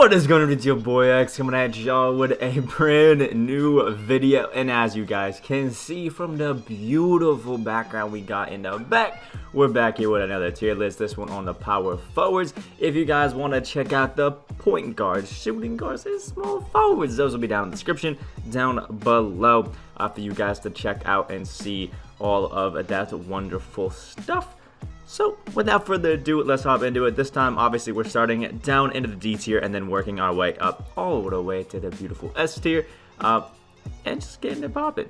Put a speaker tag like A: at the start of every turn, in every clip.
A: What is going on? It's your boy X coming at y'all with a brand new video, and as you guys can see from the beautiful background we got in the back, we're back here with another tier list, this one on the power forwards. If you guys want to check out the point guards, shooting guards, and small forwards, those will be down in the description down below for you guys to check out and see all of that wonderful stuff. So, without further ado, let's hop into it. This time, obviously, we're starting down into the D tier and then working our way up all the way to the beautiful S tier. And just getting it popping.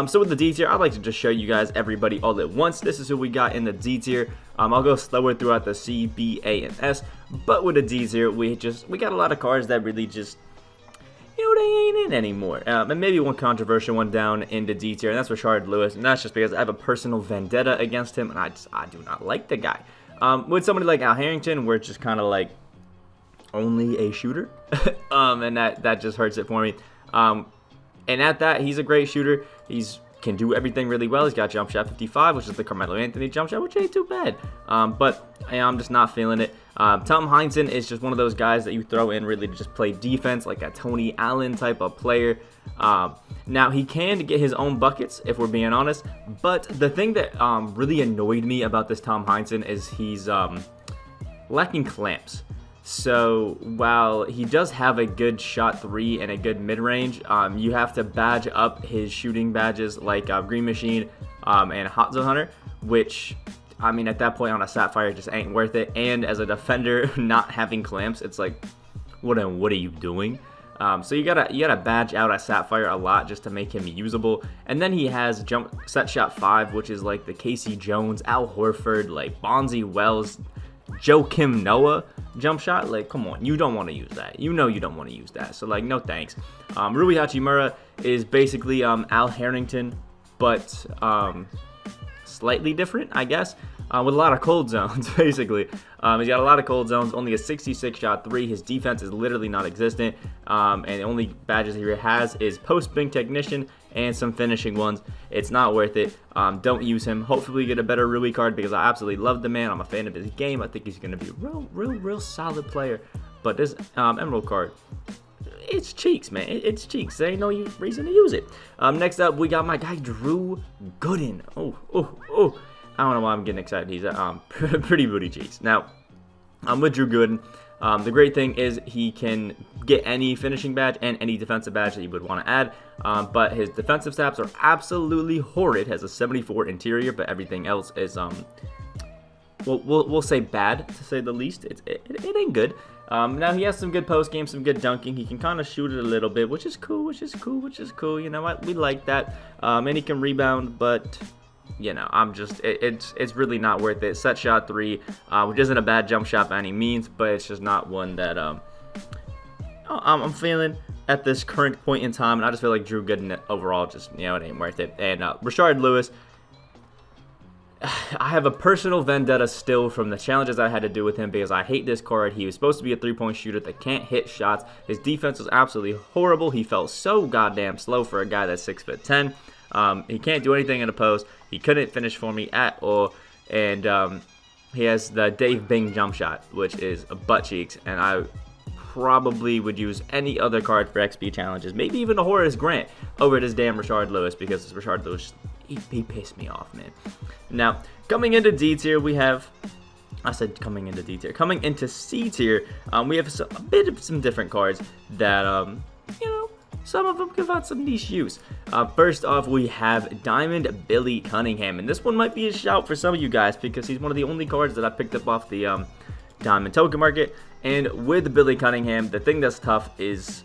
A: So with the D tier, I'd like to just show you guys everybody all at once. This is who we got in the D tier. I'll go slower throughout the C, B, A, and S. But with the D tier, we got a lot of cards that really just, they ain't in anymore. And maybe one controversial one down in the D tier, and that's Rashard Lewis. And that's just because I have a personal vendetta against him, and I do not like the guy. With somebody like Al Harrington, where it's just kind of like only a shooter, and that just hurts it for me. And at that, he's a great shooter. Can do everything really well. He's got jump shot 55, which is the Carmelo Anthony jump shot, which ain't too bad. But I'm just not feeling it. Tom Heinsohn is just one of those guys that you throw in really to just play defense, like a Tony Allen type of player. Now, he can get his own buckets, if we're being honest. But the thing that really annoyed me about this Tom Heinsohn is he's lacking clamps. So while he does have a good shot three and a good mid-range, you have to badge up his shooting badges like Green Machine and Hot Zone Hunter, which, I mean, at that point on a Sapphire just ain't worth it. And as a defender, not having clamps, it's like, what are you doing? So you gotta badge out a Sapphire a lot just to make him usable. And then he has set shot 5, which is like the Casey Jones, Al Horford, like Bonzi Wells, Joakim Noah jump shot. Like, come on, you don't want to use that. You know you don't want to use that. So, like, no thanks. Rui Hachimura is basically Al Harrington, but slightly different, I guess, with a lot of cold zones, basically. He's got a lot of cold zones, only a 66 shot 3. His defense is literally non-existent, and the only badges he has is post-bing technician and some finishing ones. It's not worth it. Don't use him. Hopefully we get a better Rui card because I absolutely love the man. I'm a fan of his game. I think he's going to be a real solid player. But this Emerald card, it's cheeks, man. It's cheeks. There ain't no reason to use it. Next up, we got my guy Drew Gooden. Oh. I don't know why I'm getting excited. He's pretty booty cheeks. Now, with Drew Gooden, the great thing is he can get any finishing badge and any defensive badge that you would want to add. But his defensive stats are absolutely horrid. Has a 74 interior, but everything else is we'll say bad, to say the least. It ain't good. Now he has some good post game, some good dunking. He can kind of shoot it a little bit, which is cool. You know what? We like that. And he can rebound, but it's really not worth it. Set shot 3, which isn't a bad jump shot by any means, but it's just not one that I'm feeling at this current point in time. And I just feel like Drew Gooden overall just, it ain't worth it. And Rashard Lewis, I have a personal vendetta still from the challenges I had to do with him because I hate this card. He was supposed to be a three-point shooter that can't hit shots. His defense was absolutely horrible. He felt so goddamn slow for a guy that's 6'10". He can't do anything in the post. He couldn't finish for me at all. And he has the Dave Bing jump shot, which is butt cheeks. And I probably would use any other card for XP challenges, maybe even a Horace Grant over this damn Rashard Lewis, because this Rashard Lewis, he pissed me off, man. Now, coming into D tier, we have, I said coming into D tier, coming into C tier, we have a bit of some different cards that, some of them give out some niche use. First off, we have Diamond Billy Cunningham, and this one might be a shout for some of you guys because he's one of the only cards that I picked up off the Diamond token market. And with Billy Cunningham, the thing that's tough is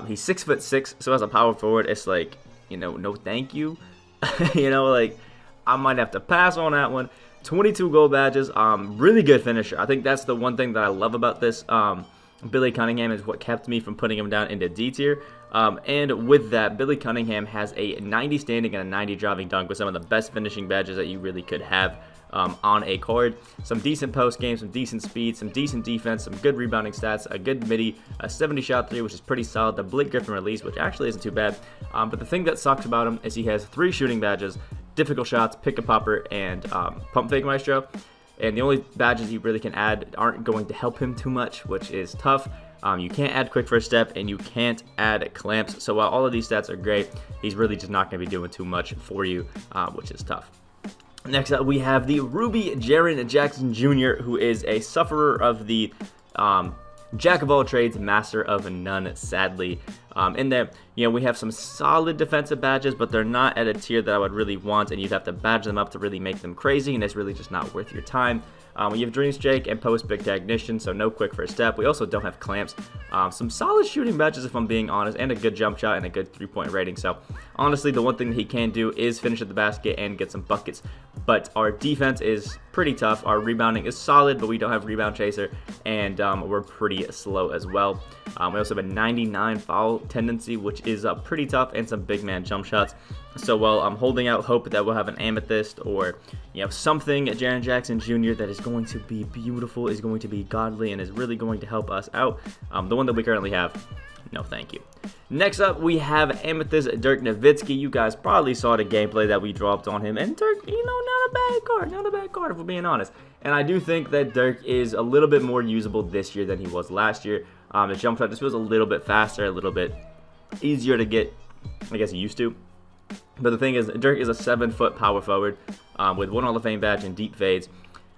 A: he's 6'6", so as a power forward, it's like, no thank you. Like, I might have to pass on that one. 22 gold badges, really good finisher. I think that's the one thing that I love about this. Billy Cunningham is what kept me from putting him down into D tier. And with that, Billy Cunningham has a 90 standing and a 90 driving dunk with some of the best finishing badges that you really could have on a card. Some decent post game, some decent speed, some decent defense, some good rebounding stats, a good midi, a 70 shot 3, which is pretty solid, the Blake Griffin release, which actually isn't too bad. But the thing that sucks about him is he has 3 shooting badges, difficult shots, pick a popper, and pump fake maestro. and the only badges he really can add aren't going to help him too much, which is tough. You can't add quick first step, and you can't add clamps. So while all of these stats are great, he's really just not going to be doing too much for you, which is tough. Next up, we have the Ruby Jaron Jackson Jr., who is a sufferer of the jack of all trades, master of none, sadly. In there, we have some solid defensive badges, but they're not at a tier that I would really want, and you'd have to badge them up to really make them crazy, and it's really just not worth your time. We have Dream Streak and Post Big Technician, so no quick first step. We also don't have clamps. Some solid shooting badges, if I'm being honest, and a good jump shot and a good 3-point rating. So honestly, the one thing that he can do is finish at the basket and get some buckets. But our defense is pretty tough. Our rebounding is solid, but we don't have rebound chaser, and we're pretty slow as well. We also have a 99 foul tendency, which is pretty tough, and some big man jump shots. So while I'm holding out hope that we'll have an Amethyst or something at Jaron Jackson Jr. that is going to be beautiful, is going to be godly, and is really going to help us out, the one that we currently have, no thank you. Next up, we have Amethyst Dirk Nowitzki. You guys probably saw the gameplay that we dropped on him, and Dirk, not a bad card if we're being honest. And I do think that Dirk is a little bit more usable this year than he was last year. The jump shot just feels a little bit faster, a little bit easier to get, I guess, used to. But the thing is, Dirk is a 7-foot power forward with 1 Hall of Fame badge and deep fades,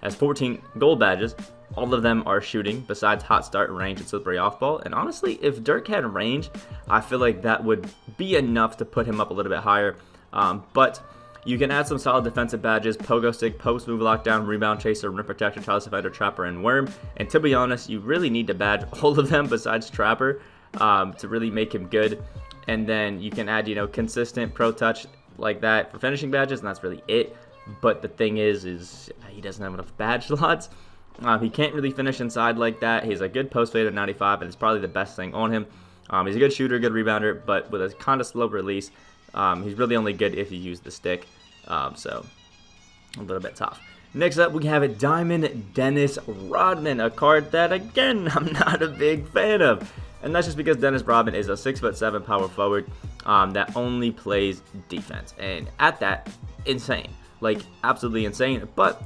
A: has 14 gold badges. All of them are shooting, besides hot start, range, and slippery off ball. And honestly, if Dirk had range, I feel like that would be enough to put him up a little bit higher. But you can add some solid defensive badges: pogo stick, post move, lockdown, rebound chaser, rim protector, childless defender, trapper, and worm. And to be honest, you really need to badge all of them besides trapper to really make him good. And then you can add, consistent pro touch like that for finishing badges, and that's really it. But the thing is he doesn't have enough badge slots. He can't really finish inside like that. He's a good post fade of 95, and it's probably the best thing on him. He's a good shooter, good rebounder, but with a kind of slow release, he's really only good if you use the stick. So a little bit tough. Next up, we have a Diamond Dennis Rodman, a card that, again, I'm not a big fan of. And that's just because Dennis Rodman is a 6'7" power forward that only plays defense. And at that, insane. Like, absolutely insane. But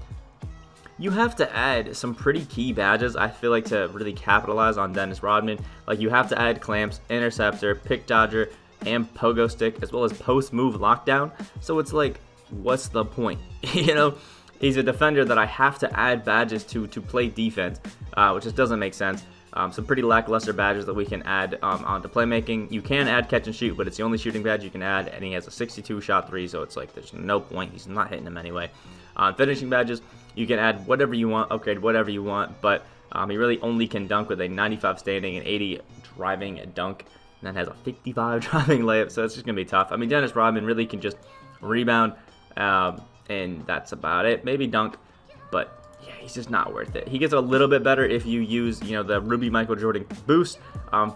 A: you have to add some pretty key badges, I feel like, to really capitalize on Dennis Rodman. Like, you have to add clamps, interceptor, pick dodger, and pogo stick, as well as post move lockdown. So it's like, what's the point? He's a defender that I have to add badges to play defense, which just doesn't make sense. Some pretty lackluster badges that we can add onto playmaking. You can add catch and shoot, but it's the only shooting badge you can add, and he has a 62 shot 3, so it's like there's no point. He's not hitting them anyway. Finishing badges, you can add whatever you want, upgrade whatever you want, but he really only can dunk with a 95 standing and 80 driving dunk, and then has a 55 driving layup, so it's just going to be tough. I mean, Dennis Rodman really can just rebound, and that's about it. Maybe dunk, but yeah, he's just not worth it. He gets a little bit better if you use, the Ruby Michael Jordan boost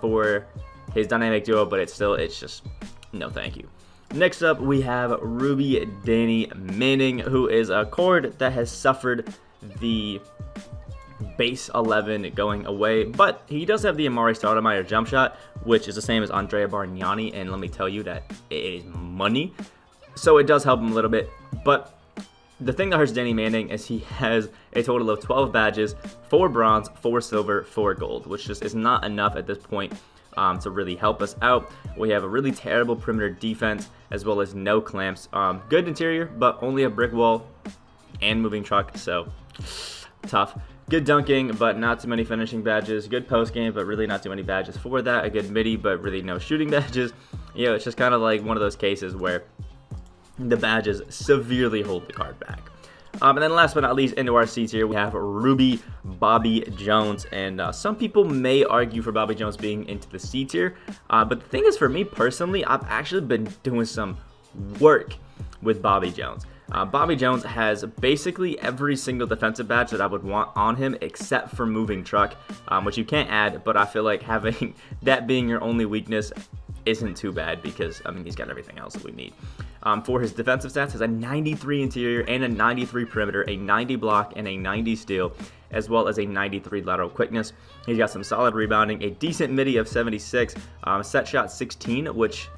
A: for his dynamic duo, but it's just no thank you. Next up, we have Ruby Danny Manning, who is a card that has suffered the base 11 going away, but he does have the Amari Stoudemire jump shot, which is the same as Andrea Bargnani, and let me tell you that it is money. So it does help him a little bit, but the thing that hurts Danny Manning is he has a total of 12 badges, 4 bronze, 4 silver, 4 gold, which just is not enough at this point to really help us out. We have a really terrible perimeter defense, as well as no clamps. Good interior, but only a brick wall and moving truck, so tough. Good dunking, but not too many finishing badges. Good post game, but really not too many badges for that. A good midi, but really no shooting badges. It's just kind of like one of those cases where the badges severely hold the card back. And then last but not least, into our C tier, we have Ruby Bobby Jones. And some people may argue for Bobby Jones being into the C tier. But the thing is, for me personally, I've actually been doing some work with Bobby Jones. Bobby Jones has basically every single defensive badge that I would want on him, except for moving truck, which you can't add. But I feel like having that being your only weakness isn't too bad, because, I mean, he's got everything else that we need. For his defensive stats, has a 93 interior and a 93 perimeter, a 90 block, and a 90 steal, as well as a 93 lateral quickness. He's got some solid rebounding, a decent midi of 76, set shot 16, which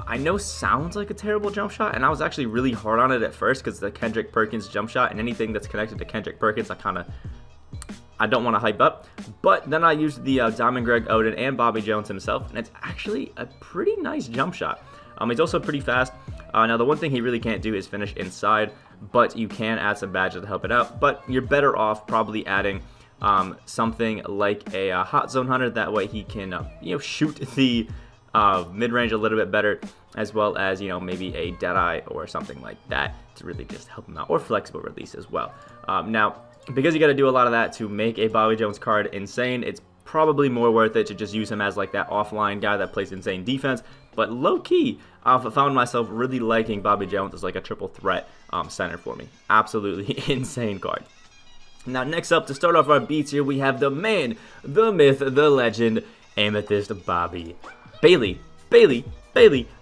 A: I know sounds like a terrible jump shot, and I was actually really hard on it at first because the Kendrick Perkins jump shot, and anything that's connected to Kendrick Perkins, I don't want to hype up. But then I used the Diamond Greg Oden and Bobby Jones himself, and it's actually a pretty nice jump shot. He's also pretty fast. Now, the one thing he really can't do is finish inside, but you can add some badges to help it out. But you're better off probably adding something like a Hot Zone Hunter. That way he can, shoot the mid-range a little bit better, as well as, maybe a Deadeye or something like that to really just help him out, or Flexible Release as well. Now, because you got to do a lot of that to make a Bobby Jones card insane, it's probably more worth it to just use him as like that offline guy that plays insane defense. But low-key, I've found myself really liking Bobby Jones as like a triple threat center for me. Absolutely insane card. Now, next up, to start off our beats here, we have the man, the myth, the legend, Amethyst Bobby Bailey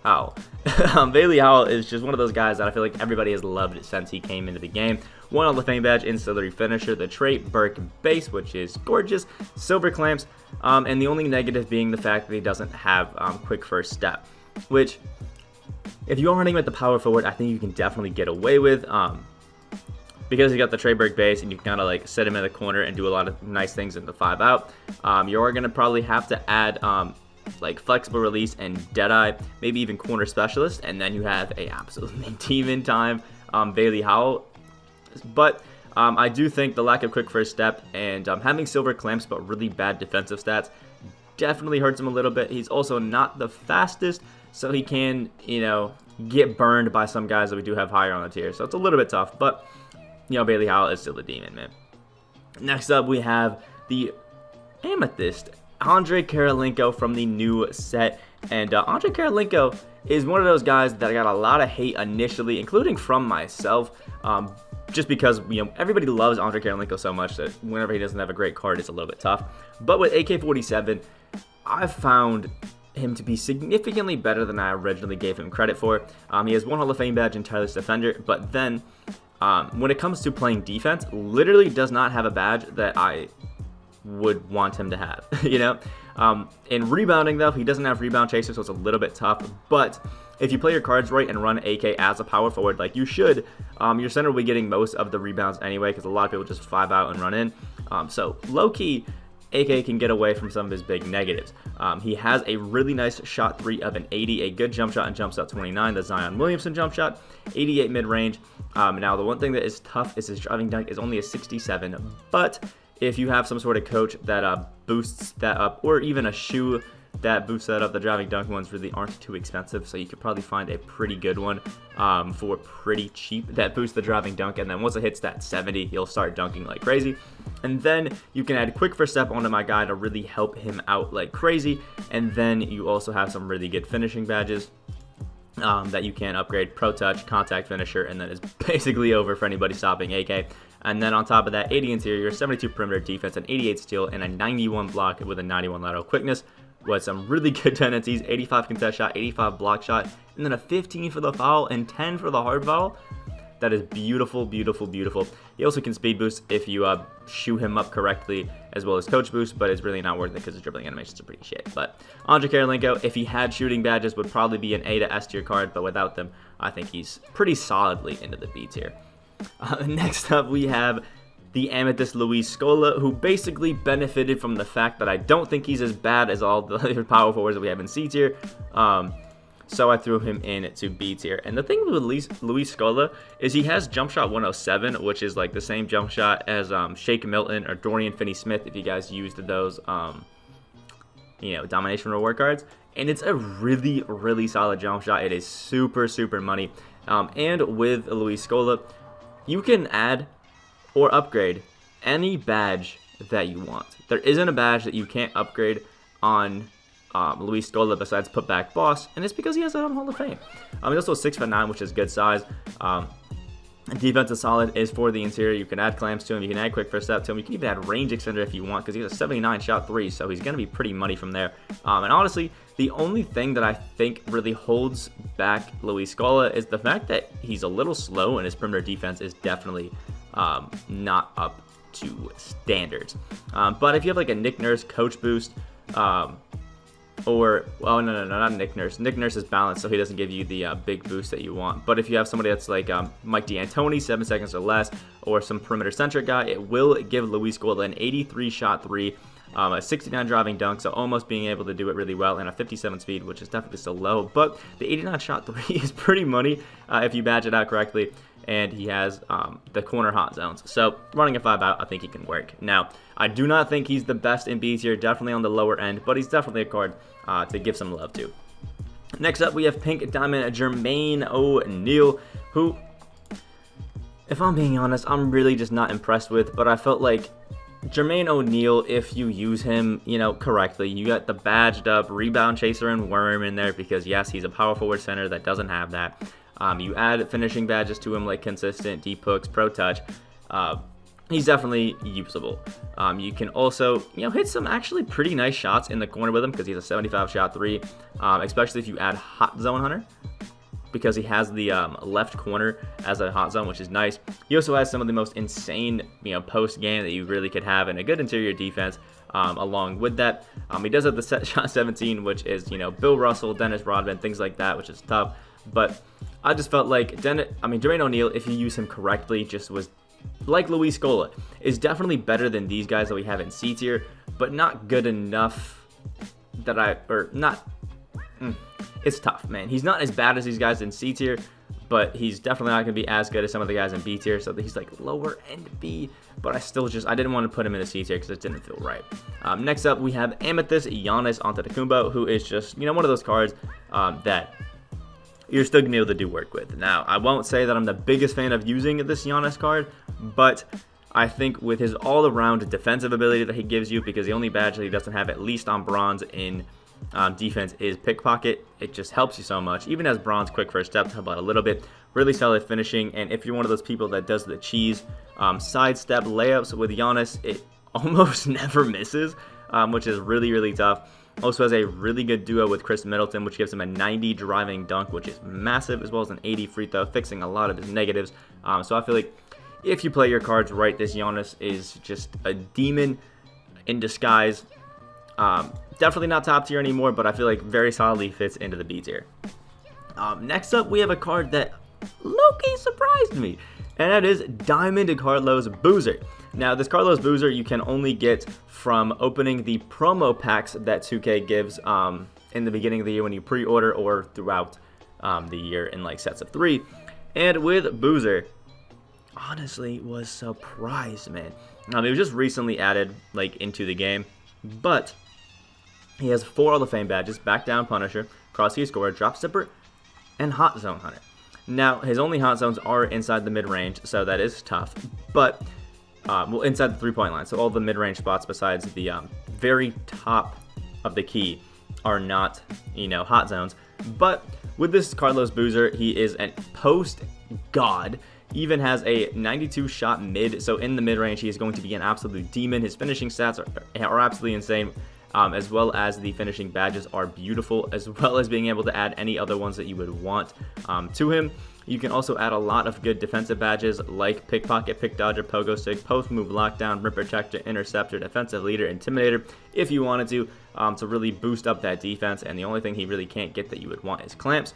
A: Howell. Bailey Howell is just one of those guys that I feel like everybody has loved since he came into the game. One Hall of Fame badge, Instantly Finisher, the trait Burke base, which is gorgeous, silver clamps, and the only negative being the fact that he doesn't have quick first step, which, if you are running with the power forward, I think you can definitely get away with, because you got the Trey Burke base and you can kind of like set him in the corner and do a lot of nice things in the 5-out. You are going to probably have to add like Flexible Release and Deadeye, maybe even Corner Specialist, and then you have a absolutely demon time Bailey Howell. But I do think the lack of quick first step and having silver clamps but really bad defensive stats definitely hurts him a little bit. He's also not the fastest, so he can, get burned by some guys that we do have higher on the tier. So it's a little bit tough, but, Bailey Howell is still a demon, man. Next up, we have the Amethyst, Andre Karalinko from the new set. And Andre Karalinko is one of those guys that I got a lot of hate initially, including from myself. Just because, everybody loves Andre Karalinko so much that whenever he doesn't have a great card, it's a little bit tough. But with AK-47, I've found him to be significantly better than I originally gave him credit for. He has one Hall of Fame badge in Tireless Defender, but then when it comes to playing defense, literally does not have a badge that I would want him to have, In rebounding, though, he doesn't have Rebound Chaser, so it's a little bit tough. But if you play your cards right and run AK as a power forward like you should, your center will be getting most of the rebounds anyway, because a lot of people just 5-out and run in. So low-key, AK can get away from some of his big negatives. He has a really nice shot 3 of an 80, a good jump shot and jump shot 29, the Zion Williamson jump shot, 88 mid-range. Now, the one thing that is tough is his driving dunk is only a 67, but if you have some sort of coach that boosts that up, or even a shoe that boosts that up, the driving dunk ones really aren't too expensive, so you could probably find a pretty good one for pretty cheap that boosts the driving dunk, and then once it hits that 70, you'll start dunking like crazy. And then you can add quick first step onto my guy to really help him out like crazy, and then you also have some really good finishing badges that you can upgrade: Pro Touch, Contact Finisher, and then it's basically over for anybody stopping AK. And then on top of that, 80 interior, 72 perimeter defense, an 88 steal, and a 91 block with a 91 lateral quickness, with some really good tendencies: 85 contest shot, 85 block shot, and then a 15 for the foul and 10 for the hard foul. That is beautiful, beautiful, beautiful. He also can speed boost if you shoe him up correctly, as well as coach boost, but it's really not worth it because his dribbling animations are pretty shit. But Andre Karalinko, if he had shooting badges, would probably be an A to S tier card, but without them, I think he's pretty solidly into the B tier. Next up, we have the Amethyst Luis Scola, who basically benefited from the fact that I don't think he's as bad as all the other power forwards that we have in C tier. So I threw him in to B tier. And the thing with Luis Scola is he has jump shot 107, which is like the same jump shot as Shake Milton or Dorian Finney-Smith, if you guys used those, domination reward cards. And it's a really, really solid jump shot. It is super, super money. And with Luis Scola, you can add or upgrade any badge that you want. There isn't a badge that you can't upgrade on Luis Scola besides Putback Boss, and it's because he has that on Hall of Fame. He's also 6'9", which is good size. Defense is solid, is for the interior. You can add clamps to him, you can add quick first step to him, you can even add range extender if you want, because he has a 79 shot 3, so he's going to be pretty money from there. And honestly, the only thing that I think really holds back Luis Scola is the fact that he's a little slow, and his perimeter defense is definitely not up to standards. But if you have like a Nick Nurse coach boost, or, oh, no, not Nick Nurse. Nick Nurse is balanced, so he doesn't give you the big boost that you want. But if you have somebody that's like Mike D'Antoni, 7 seconds or less, or some perimeter-centric guy, it will give Luis Scola an 83 shot 3, a 69 driving dunk, so almost being able to do it really well, and a 57 speed, which is definitely still low. But the 89 shot 3 is pretty money if you badge it out correctly. And he has the corner hot zones. So running a 5 out, I think he can work. Now, I do not think he's the best in B tier, definitely on the lower end, but he's definitely a card to give some love to. Next up, we have Pink Diamond Jermaine O'Neal, who, if I'm being honest, I'm really just not impressed with, but I felt like Jermaine O'Neal, if you use him, correctly, you got the badged up rebound chaser and worm in there because, yes, he's a power forward center that doesn't have that. You add finishing badges to him like consistent, deep hooks, pro touch. He's definitely usable. You can also, hit some actually pretty nice shots in the corner with him because he's a 75 shot 3, especially if you add hot zone hunter because he has the left corner as a hot zone, which is nice. He also has some of the most insane, post game that you really could have and a good interior defense. Along with that, he does have the set shot 17, which is, Bill Russell, Dennis Rodman, things like that, which is tough. But I just felt like Jermaine O'Neal, if you use him correctly, just was like Luis Scola, is definitely better than these guys that we have in C tier, but not good enough it's tough, man. He's not as bad as these guys in C tier, but he's definitely not going to be as good as some of the guys in B tier, so he's like lower end B, but I didn't want to put him in the C tier because it didn't feel right. Next up, we have Amethyst Giannis Ontakumbo, who is just, one of those cards that you're still going to be able to do work with. Now, I won't say that I'm the biggest fan of using this Giannis card, but I think with his all-around defensive ability that he gives you, because the only badge that he doesn't have, at least on bronze in defense, is pickpocket. It just helps you so much. Even as bronze quick first step to help out a little bit. Really solid finishing, and if you're one of those people that does the cheese sidestep layups with Giannis, it almost never misses, which is really, really tough. Also has a really good duo with Chris Middleton, which gives him a 90 driving dunk, which is massive, as well as an 80 free throw, fixing a lot of his negatives. So I feel like if you play your cards right, this Giannis is just a demon in disguise. Definitely not top tier anymore, but I feel like very solidly fits into the B tier. Next up, we have a card that low-key surprised me, and that is Diamond Carlos Boozer. Now, this Carlos Boozer you can only get from opening the promo packs that 2K gives in the beginning of the year when you pre-order, or throughout the year in like sets of 3. And with Boozer, honestly, was surprised, man. It was just recently added like into the game, but he has 4 Hall of Fame badges: Back Down Punisher, Cross-Key Scorer, Drop Stepper, and Hot Zone Hunter. Now, his only hot zones are inside the mid-range, so that is tough, but inside the three-point line. So all the mid-range spots besides the very top of the key are not, hot zones. But with this Carlos Boozer, he is a post god. He even has a 92 shot mid, so in the mid-range, he is going to be an absolute demon. His finishing stats are absolutely insane, as well as the finishing badges are beautiful, as well as being able to add any other ones that you would want to him. You can also add a lot of good defensive badges like Pickpocket, Pick Dodger, Pogo Stick, Post Move, Lockdown, Rim Protector, Interceptor, Defensive Leader, Intimidator, if you wanted to really boost up that defense. And the only thing he really can't get that you would want is Clamps.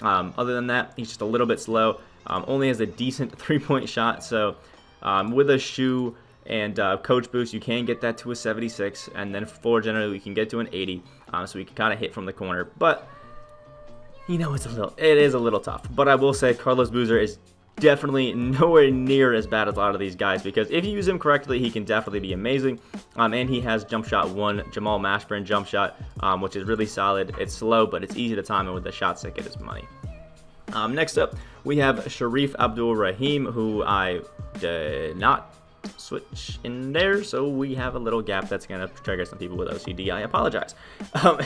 A: Other than that, he's just a little bit slow. Only has a decent three-point shot, so with a shoe and coach boost, you can get that to a 76, and then for generally, you can get to an 80, so we can kind of hit from the corner. But it is a little tough. But I will say Carlos Boozer is definitely nowhere near as bad as a lot of these guys, because if you use him correctly, he can definitely be amazing. And he has jump shot 1, Jamal Mashburn jump shot, which is really solid. It's slow, but it's easy to time, and with the shot stick, it is money. Next up, we have Sharif Abdul Rahim, who I did not switch in there, so we have a little gap that's going to trigger some people with OCD. I apologize.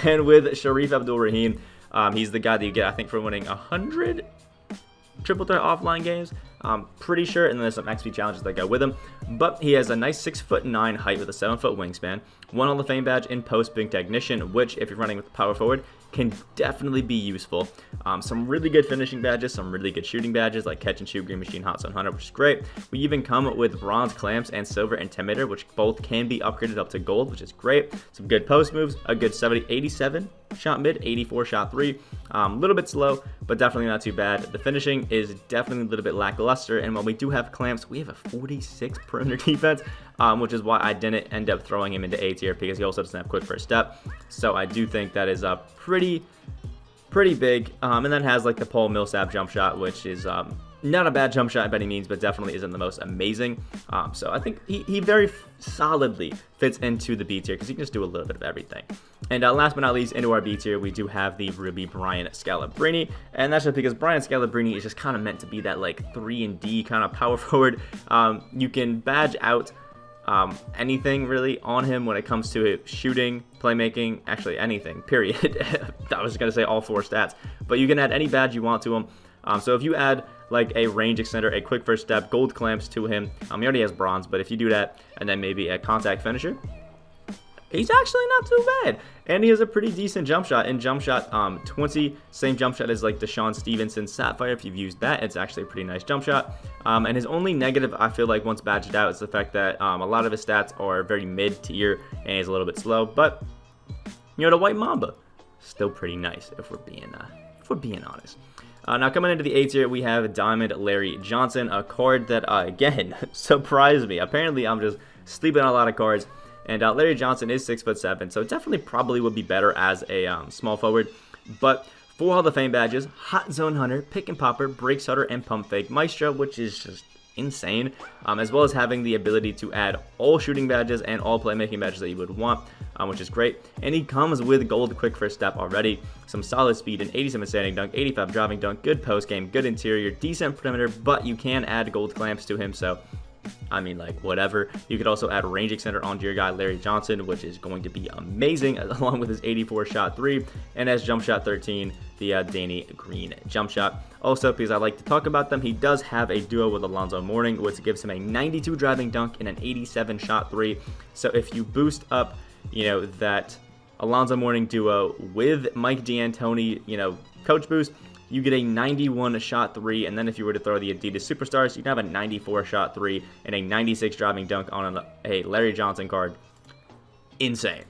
A: And with Sharif Abdul Rahim, he's the guy that you get, I think, for winning 100 triple threat offline games. I'm pretty sure, and then there's some XP challenges that go with him. But he has a nice 6'9" height with a 7-foot wingspan, 1 Hall of Fame badge in Post Big Technician, which, if you're running with power forward, can definitely be useful. Some really good finishing badges, some really good shooting badges like Catch and Shoot, Green Machine, Hot Zone Hunter, which is great. We even come with Bronze Clamps and Silver Intimidator, which both can be upgraded up to Gold, which is great. Some good post moves, a good 87 shot mid, 84 shot 3. A little bit slow, but definitely not too bad. The finishing is definitely a little bit lackluster, and while we do have clamps, we have a 46 perimeter defense, which is why I didn't end up throwing him into A tier, because he also doesn't have quick first step. So I do think that is pretty big, and then has like the Paul Millsap jump shot, which is not a bad jump shot by any means, but definitely isn't the most amazing. So I think he very solidly fits into the B tier, because he can just do a little bit of everything. And last but not least, into our B tier, we do have the Ruby Brian Scala Brainy, and that's just because Brian Scala Brainy is just kind of meant to be that like 3 and D kind of power forward. You can badge out anything really on him when it comes to shooting, playmaking, actually anything, period. I was going to say all 4 stats, but you can add any badge you want to him. So if you add like a range extender, a quick first step, gold clamps to him, he already has bronze, but if you do that, and then maybe a contact finisher, he's actually not too bad. And he has a pretty decent jump shot. In jump shot 20, same jump shot as like Deshaun Stevenson Sapphire. If you've used that, it's actually a pretty nice jump shot. And his only negative, I feel like, once badged out, is the fact that a lot of his stats are very mid tier and he's a little bit slow. But you know, the White Mamba, still pretty nice if we're being honest. Now coming into the A tier, we have Diamond Larry Johnson, a card that again surprised me. Apparently, I'm just sleeping on a lot of cards. And Larry Johnson is 6'7", so definitely probably would be better as a small forward. But 4 Hall of Fame badges: Hot Zone Hunter, Pick and Popper, Break Starter, and Pump Fake Maestro, which is just insane. As well as having the ability to add all shooting badges and all playmaking badges that you would want, which is great. And he comes with gold quick first step already, some solid speed, an 87 standing dunk, 85 driving dunk, good post game, good interior, decent perimeter, but you can add gold clamps to him, so I mean, like, whatever. You could also add range extender onto your guy Larry Johnson, which is going to be amazing, along with his 84 shot 3, and as jump shot 13, the Danny Green jump shot. Also, because I like to talk about them, he does have a duo with Alonzo Mourning, which gives him a 92 driving dunk and an 87 shot 3. So if you boost up, you know, that Alonzo Mourning duo with Mike D'Antoni, you know, coach boost, you get a 91 shot 3, and then if you were to throw the Adidas Superstars, you'd have a 94 shot 3 and a 96 driving dunk on a Larry Johnson card. Insane.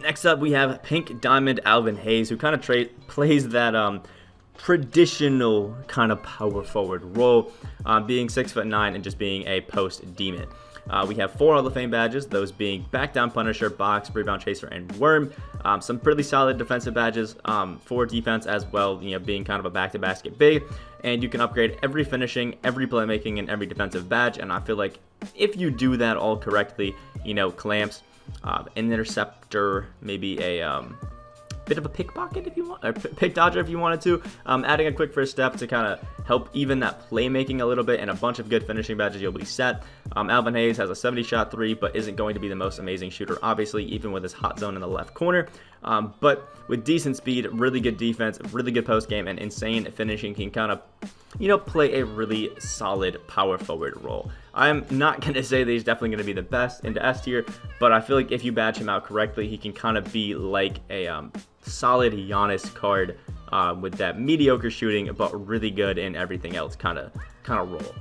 A: Next up, we have Pink Diamond Alvin Hayes, who kind of plays that traditional kind of power forward role, being 6'9" and just being a post demon. We have 4 Hall of Fame badges, those being Back Down Punisher, Box, Rebound Chaser, and Worm. Some pretty solid defensive badges for defense as well, you know, being kind of a back-to-basket big. And you can upgrade every finishing, every playmaking, and every defensive badge. And I feel like if you do that all correctly, you know, clamps, an interceptor, maybe a bit of a pickpocket if you want, or pick dodger if you wanted to, adding a quick first step to kind of help even that playmaking a little bit, and a bunch of good finishing badges, you'll be set. Alvin Hayes has a 70 shot 3, but isn't going to be the most amazing shooter, obviously, even with his hot zone in the left corner. But with decent speed, really good defense, really good post game, and insane finishing, he can kind of, you know, play a really solid power forward role. I'm not going to say that he's definitely going to be the best into S tier, but I feel like if you badge him out correctly, he can kind of be like a solid Giannis card with that mediocre shooting, but really good in everything else kind of role.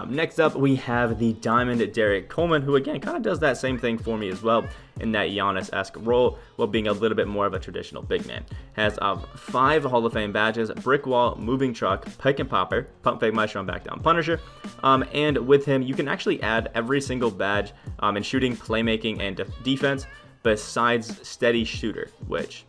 A: Next up, we have the Diamond Derrick Coleman, who again kind of does that same thing for me as well in that Giannis-esque role, while being a little bit more of a traditional big man. Has 5 Hall of Fame badges: Brick Wall, Moving Truck, Pick and Popper, Pump Fake Maestro, and Back Down Punisher. And with him, you can actually add every single badge in shooting, playmaking, and defense, besides Steady Shooter, which,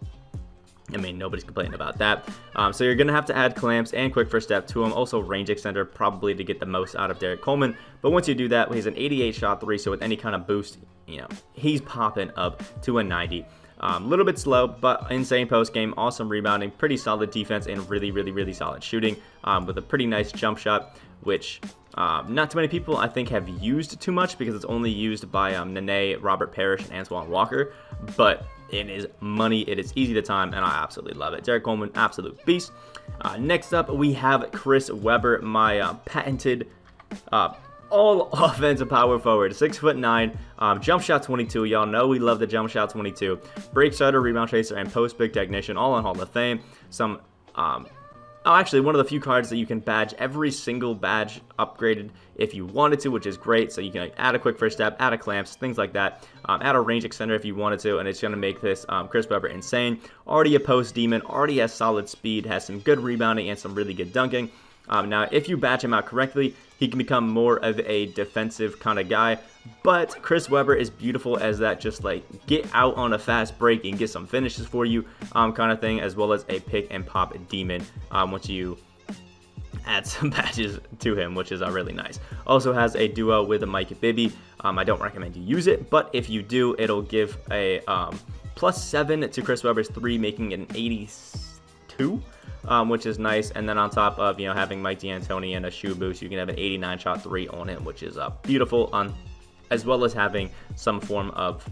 A: I mean, nobody's complaining about that. So you're going to have to add clamps and quick first step to him. Also range extender, probably, to get the most out of Derrick Coleman. But once you do that, he's an 88 shot 3, so with any kind of boost, you know, he's popping up to a 90. A little bit slow, but insane post game, awesome rebounding, pretty solid defense, and really solid shooting, with a pretty nice jump shot, which not too many people, I think, have used too much, because it's only used by Nene, Robert Parrish, and Antoine Walker. But it is money, it is easy to time, and I absolutely love it. Derrick Coleman, absolute beast. Next up, we have Chris Webber, my patented all offensive power forward, 6'9", jump shot 22. Y'all know we love the jump shot 22. Break starter, rebound chaser, and post big technician, all on Hall of Fame. Some Oh, actually, one of the few cards that you can badge every single badge upgraded if you wanted to, which is great. So you can add a quick first step, add a clamps, things like that. Add a range extender if you wanted to, and it's going to make this Chris Webber insane. Already a post demon, already has solid speed, has some good rebounding and some really good dunking. Now, if you badge him out correctly, he can become more of a defensive kind of guy. But Chris Webber is beautiful as that just like get out on a fast break and get some finishes for you kind of thing, as well as a pick and pop demon once you add some badges to him, which is really nice. Also has a duo with a Mike Bibby. I don't recommend you use it, but if you do, it'll give a +7 to Chris Webber's 3, making it an 82. Which is nice, and then on top of having Mike D'Antoni and a shoe boost, you can have an 89 shot 3 on him, which is beautiful, as well as having some form of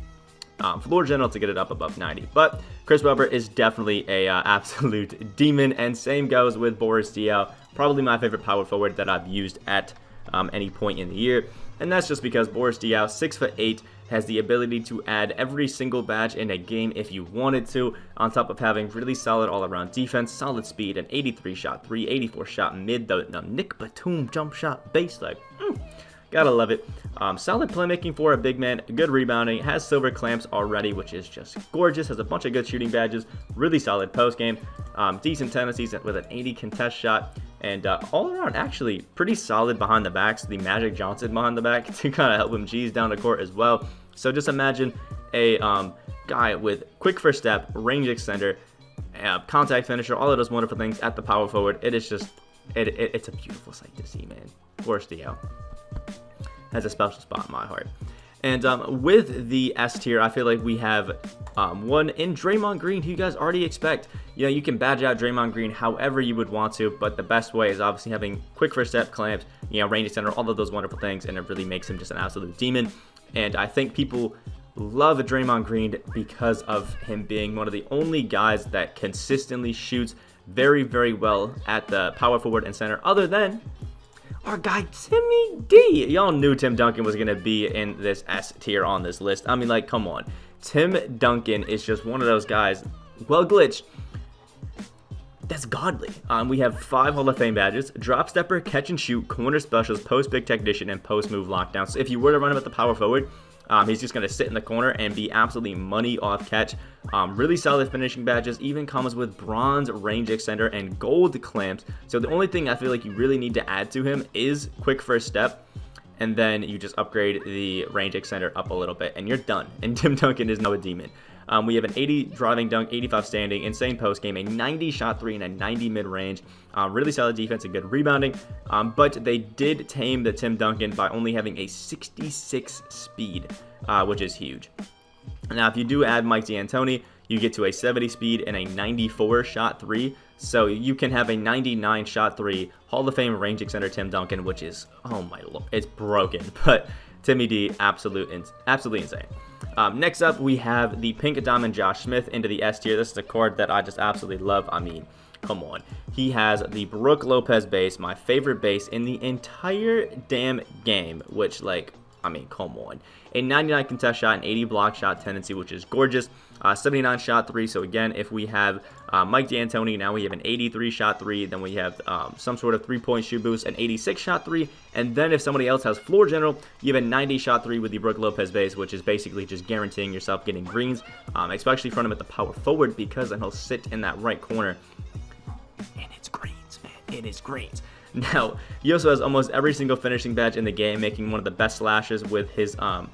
A: floor general to get it up above 90. But Chris Webber is definitely a absolute demon, and same goes with Boris Diaw, probably my favorite power forward that I've used at any point in the year, and that's just because Boris Diaw, 6'8", has the ability to add every single badge in a game if you wanted to, on top of having really solid all-around defense, solid speed, an 83 shot 3, 84 shot mid, the Nick Batum jump shot base, like, gotta love it. Solid playmaking for a big man, good rebounding, has silver clamps already, which is just gorgeous, has a bunch of good shooting badges, really solid post game, decent tendencies with an 80 contest shot, and all around actually pretty solid behind the backs, the Magic Johnson behind the back to kind of help him cheese down the court as well. So just imagine a guy with quick first step, range extender, contact finisher, all of those wonderful things at the power forward. It is just, it's a beautiful sight to see, man. Boris Diaw has a special spot in my heart. And with the S tier, I feel like we have one in Draymond Green, who you guys already expect. You can badge out Draymond Green however you would want to, but the best way is obviously having quick first step, clamps, range extender, all of those wonderful things, and it really makes him just an absolute demon. And I think people love Draymond Green because of him being one of the only guys that consistently shoots very, very well at the power forward and center, other than our guy Timmy D. Y'all knew Tim Duncan was going to be in this S tier on this list. I mean, like, come on. Tim Duncan is just one of those guys, well glitched, that's godly. We have 5 Hall of Fame badges: drop stepper, catch and shoot, corner specials, post big technician, and post move lockdown. So if you were to run him at the power forward, he's just going to sit in the corner and be absolutely money off catch. Really solid finishing badges, even comes with bronze range extender and gold clamps. So the only thing I feel like you really need to add to him is quick first step, and then you just upgrade the range extender up a little bit and you're done. And Tim Duncan is now a demon. We have an 80 driving dunk, 85 standing, insane post game, a 90 shot 3, and a 90 mid range. Really solid defense and good rebounding. But they did tame the Tim Duncan by only having a 66 speed, which is huge. Now, if you do add Mike D'Antoni, you get to a 70 speed and a 94 shot 3. So you can have a 99 shot 3 Hall of Fame range extender Tim Duncan, which is, oh my lord, it's broken. But Timmy D, absolutely insane. Next up, we have the Pink Diamond Josh Smith into the S tier. This is a card that I just absolutely love. I mean, come on. He has the Brook Lopez base, my favorite base in the entire damn game, which, like, I mean, come on. A 99 contest shot, an 80 block shot tendency, which is gorgeous. 79 shot 3. So again, if we have Mike D'Antoni, now we have an 83 shot 3. Then we have some sort of 3-point shoot boost, an 86 shot 3. And then if somebody else has floor general, you have a 90 shot 3 with the Brook Lopez base, which is basically just guaranteeing yourself getting greens, especially from him at the power forward, because then he'll sit in that right corner. And it's greens, man. It is greens. Now, he also has almost every single finishing badge in the game, making one of the best slashes with his, a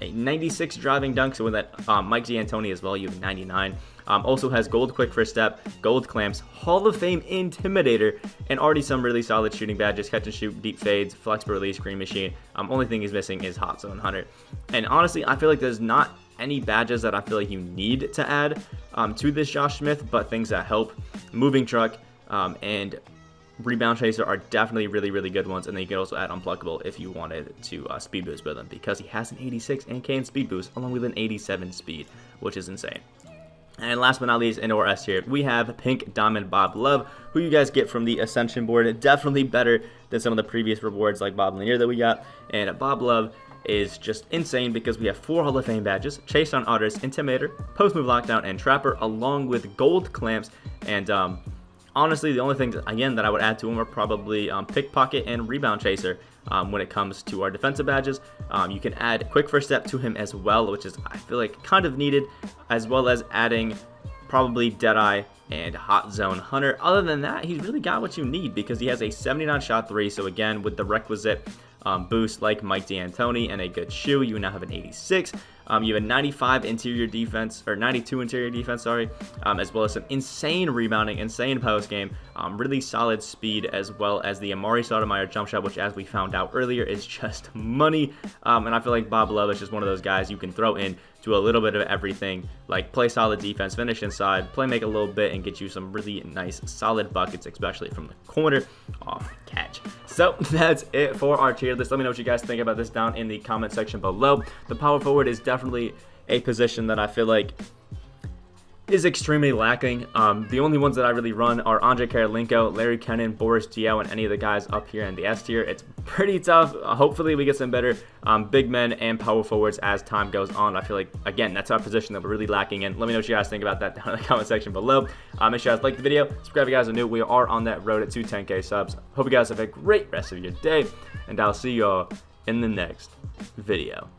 A: 96 driving dunk. So with that Mike D'Antoni as well, you have 99. Also has gold quick first step, gold clamps, Hall of Fame intimidator, and already some really solid shooting badges: catch and shoot, deep fades, flexible release, green machine. Only thing he's missing is hot zone hunter. And honestly, I feel like there's not any badges that I feel like you need to add to this Josh Smith, but things that help: moving truck and rebound chaser are definitely really, really good ones. And then you can also add unpluckable if you wanted to speed boost with him, because he has an 86 and can speed boost along with an 87 speed, which is insane. And last but not least, in our S tier, we have Pink Diamond Bob Love, who you guys get from the Ascension board. Definitely better than some of the previous rewards like Bob Lanier that we got. And Bob Love is just insane because we have 4 Hall of Fame badges: Chase on Otters, Intimidator, Post Move Lockdown, and Trapper, along with gold clamps and Honestly, the only things, again, that I would add to him are probably pickpocket and rebound chaser. When it comes to our defensive badges, you can add quick first step to him as well, which is, I feel like, kind of needed, as well as adding probably Deadeye and Hot Zone Hunter. Other than that, he's really got what you need because he has a 79 shot 3. So again, with the requisite boost like Mike D'Antoni and a good shoe, you now have an 86. You have a 95 interior defense, or 92 interior defense, sorry, as well as some insane rebounding, insane post game, really solid speed, as well as the Amari Stoudemire jump shot, which, as we found out earlier, is just money. And I feel like Bob Love is just one of those guys you can throw in to a little bit of everything, like play solid defense, finish inside, play make a little bit, and get you some really nice solid buckets, especially from the corner off catch. So that's it for our tier list. Let me know what you guys think about this down in the comment section below. The power forward is definitely a position that I feel like is extremely lacking. The only ones that I really run are Andre Karalinko, Larry Kennan, Boris Diaw, and any of the guys up here in the S tier. It's pretty tough. Hopefully we get some better big men and power forwards as time goes on. I feel like, again, that's our position that we're really lacking in. Let me know what you guys think about that down in the comment section below. Make sure you guys like the video, subscribe if you guys are new. We are on that road to 10K subs. Hope you guys have a great rest of your day, and I'll see y'all in the next video.